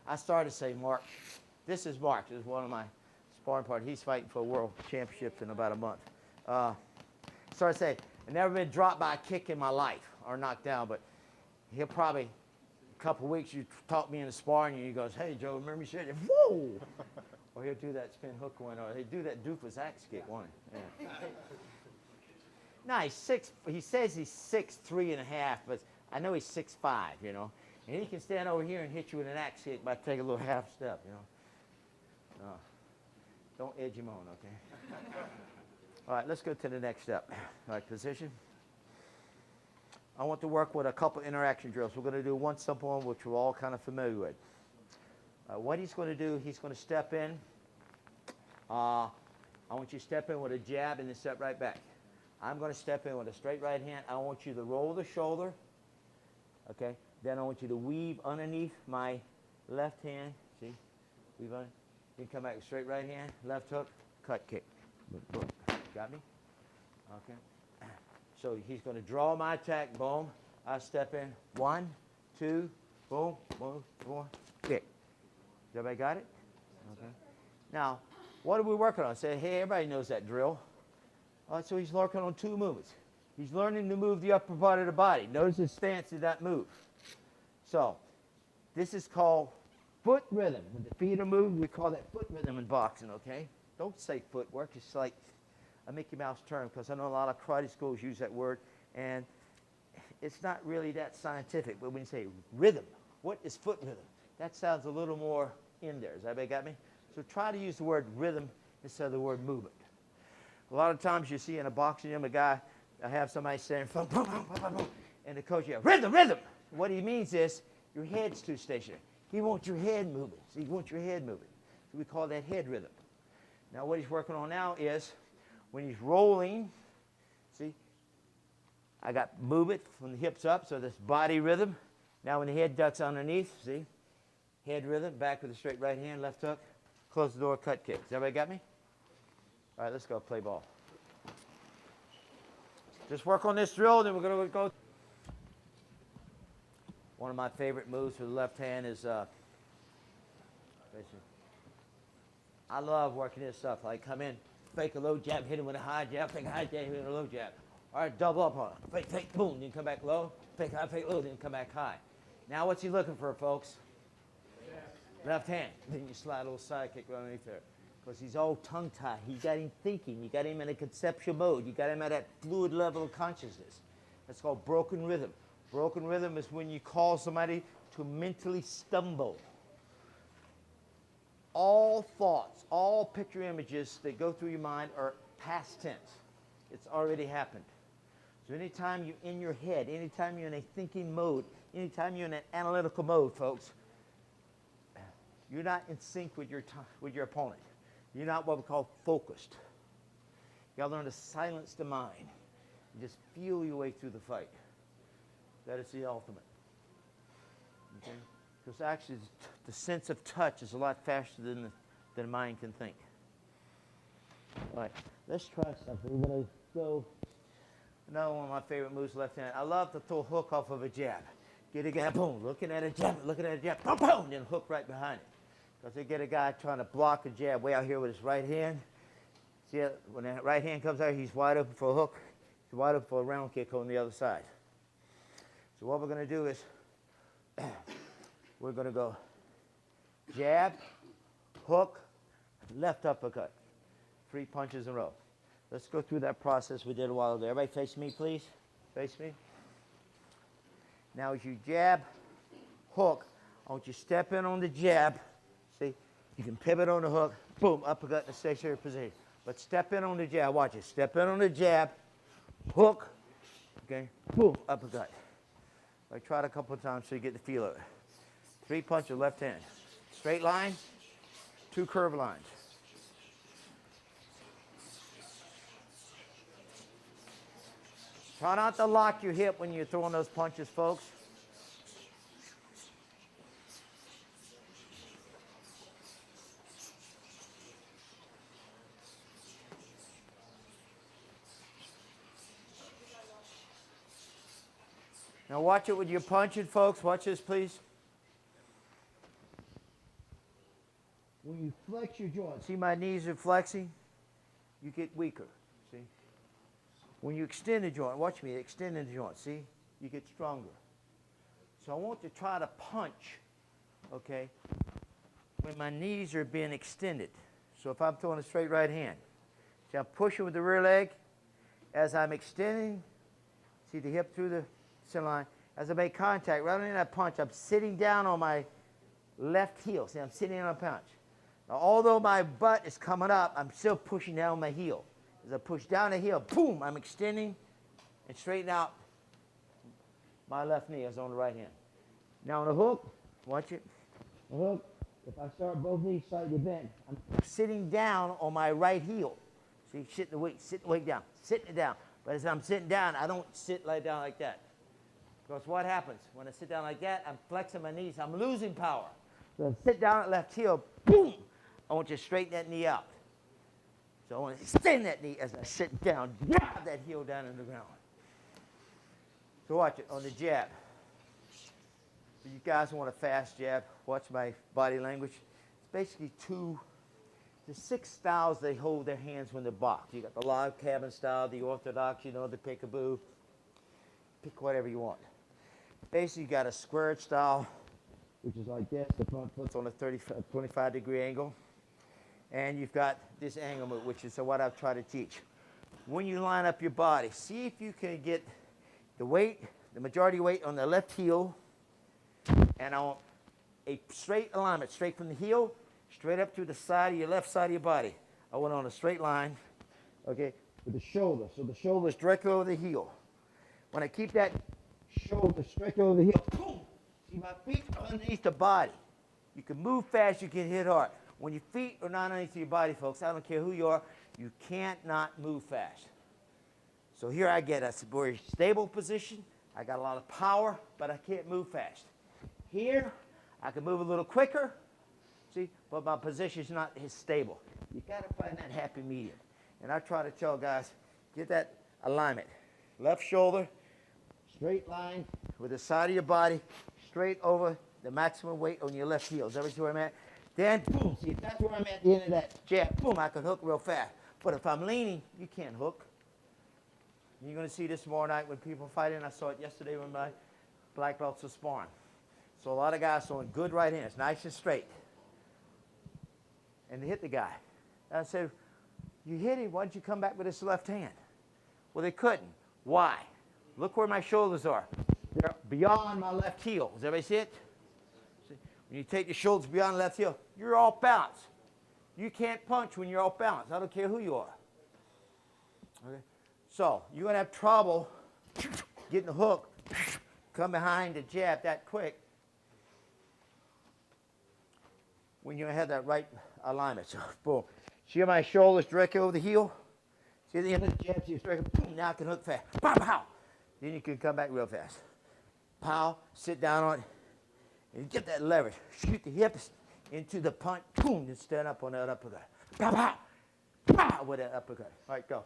I started to say, Mark, this is Mark. This is one of my sparring partners. He's fighting for world championships in about a month. Started to say, I've never been dropped by a kick in my life or knocked down, but he'll probably, a couple of weeks, you taught me in the sparring, and he goes, hey, Joe, remember you said, whoa! Or he'll do that spin hook one, or he'll do that doofus axe kick one. Yeah. No, he says he's 6'3.5", but I know he's 6'5", you know. And he can stand over here and hit you with an axe kick by taking a little half step, you know. No. Don't edge him on, okay? All right, let's go to the next step. All right, position. I want to work with a couple interaction drills. We're going to do one simple one, which we're all kind of familiar with. What he's going to do, he's going to step in. I want you to step in with a jab and then step right back. I'm going to step in with a straight right hand. I want you to roll the shoulder, okay? Then I want you to weave underneath my left hand. See? Weave under. Then come back with straight right hand, left hook, cut kick. Boom. Got me? Okay. So he's going to draw my attack. Boom. I step in. 1, 2, boom, boom, boom, kick. Everybody got it? Okay. Now, what are we working on? Say, hey, everybody knows that drill. So he's working on 2 movements. He's learning to move the upper part of the body. Notice his stance in that move. So this is called foot rhythm. When the feet are moved, we call that foot rhythm in boxing, okay? Don't say footwork. It's like a Mickey Mouse term, because I know a lot of karate schools use that word, and it's not really that scientific. But when you say rhythm, what is foot rhythm? That sounds a little more in there. Has everybody got me? So try to use the word rhythm instead of the word movement. A lot of times you see in a boxing gym, I have somebody saying, and the coach yells, rhythm, rhythm. What he means is your head's too stationary. He wants your head moving. So he wants your head moving. So we call that head rhythm. Now what he's working on now is when he's rolling, see, I got move it from the hips up, so this body rhythm. Now when the head ducks underneath, see, head rhythm, back with a straight right hand, left hook, close the door, cut kicks. Everybody got me? All right, let's go play ball. Just work on this drill, then we're going to go. One of my favorite moves for the left hand is, I love working this stuff. Like come in, fake a low jab, hit him with a high jab, fake a high jab, hit him with a low jab. All right, double up on it. Fake, boom, then come back low. Fake high, fake low, then come back high. Now what's he looking for, folks? Left hand. Then you slide a little side kick right underneath there. Because he's all tongue-tied. You got him thinking. You got him in a conceptual mode. You got him at that fluid level of consciousness. That's called broken rhythm. Broken rhythm is when you cause somebody to mentally stumble. All thoughts, all picture images that go through your mind are past tense. It's already happened. So anytime you're in your head, anytime you're in a thinking mode, anytime you're in an analytical mode, folks, you're not in sync with your opponent. You're not what we call focused. You got to learn to silence the mind and just feel your way through the fight. That is the ultimate. Okay? Because actually, the sense of touch is a lot faster than the mind can think. All right, let's try something. We're going to go. Another one of my favorite moves, left hand. I love to throw a hook off of a jab. Get a guy, boom, looking at a jab, boom, boom, then hook right behind it. Because they get a guy trying to block a jab way out here with his right hand. See, when that right hand comes out, he's wide open for a hook. He's wide open for a round kick on the other side. So what we're going to do is we're going to go jab, hook, left uppercut. 3 punches in a row. Let's go through that process we did a while ago. Everybody face me, please. Face me. Now as you jab, hook, I want you to step in on the jab. See, you can pivot on the hook, boom, uppercut in a stationary position. But step in on the jab, watch it. Step in on the jab, hook, okay, boom, uppercut. I tried a couple of times so you get the feel of it. 3 punches, left hand. Straight line, 2 curved lines. Try not to lock your hip when you're throwing those punches, folks. Now watch it with your punching, folks. Watch this, please. flex your joint. See my knees are flexing? You get weaker, see? When you extend the joint, watch me, extending the joint, see? You get stronger. So I want to try to punch, okay, when my knees are being extended. So if I'm throwing a straight right hand, see I'm pushing with the rear leg. As I'm extending, see the hip through the center line. As I make contact, rather than that punch, I'm sitting down on my left heel. See, I'm sitting on a punch. Now, although my butt is coming up, I'm still pushing down my heel. As I push down the heel, boom, I'm extending and straighten out my left knee as on the right hand. Now on the hook, watch it. The hook, if I start both knees slightly bent, I'm sitting down on my right heel. See, sit the weight down, sitting it down. But as I'm sitting down, I don't sit like down like that. Because what happens when I sit down like that, I'm flexing my knees, I'm losing power. So I sit down at left heel, boom, I want you to straighten that knee out. So I want to extend that knee as I sit down, drive that heel down in the ground. So watch it on the jab. So you guys want a fast jab, watch my body language. It's basically there's 6 styles they hold their hands when they box. You got the log cabin style, the orthodox, you know, the peekaboo. Pick whatever you want. Basically, you got a squared style, which is like this. The front foot's on a 25-degree angle. And you've got this angle move, which is what I've tried to teach. When you line up your body, see if you can get the weight, the majority weight on the left heel, and on a straight alignment, straight from the heel, straight up to the side of your left side of your body. I went on a straight line, okay, with the shoulder. So the shoulder is directly over the heel. When I keep that shoulder straight over the heel, boom, see my feet are underneath the body. You can move fast, you can hit hard. When your feet are not underneath your body, folks, I don't care who you are, you can't not move fast. So here I get a very stable position. I got a lot of power, but I can't move fast. Here, I can move a little quicker, see, but my position is not as stable. You got to find that happy medium. And I try to tell guys, get that alignment. Left shoulder, straight line with the side of your body, straight over the maximum weight on your left heel. Is that where I'm at? Then, boom, see, if that's where I'm at the end of that jab, boom, I can hook real fast. But if I'm leaning, you can't hook. You're going to see this tomorrow night when people fight in. I saw it yesterday when my black belts were sparring. So a lot of guys throwing good right hands, nice and straight. And they hit the guy. And I said, you hit him, why didn't you come back with his left hand? Well, they couldn't. Why? Look where my shoulders are. They're beyond my left heel. Does everybody see it? See? When you take your shoulders beyond the left heel, you're off balance. You can't punch when you're off balance. I don't care who you are. Okay? So you're going to have trouble getting the hook, come behind the jab that quick when you have that right alignment. So, boom. See my shoulders directly over the heel? See the end of the jab, see it's directly, boom, now I can hook fast. Pow, pow. Then you can come back real fast. Pow, sit down on it, and get that leverage. Shoot the hips into the punch, boom, and stand up on that uppercut. Pow, pow, pow, with that uppercut. All right, go.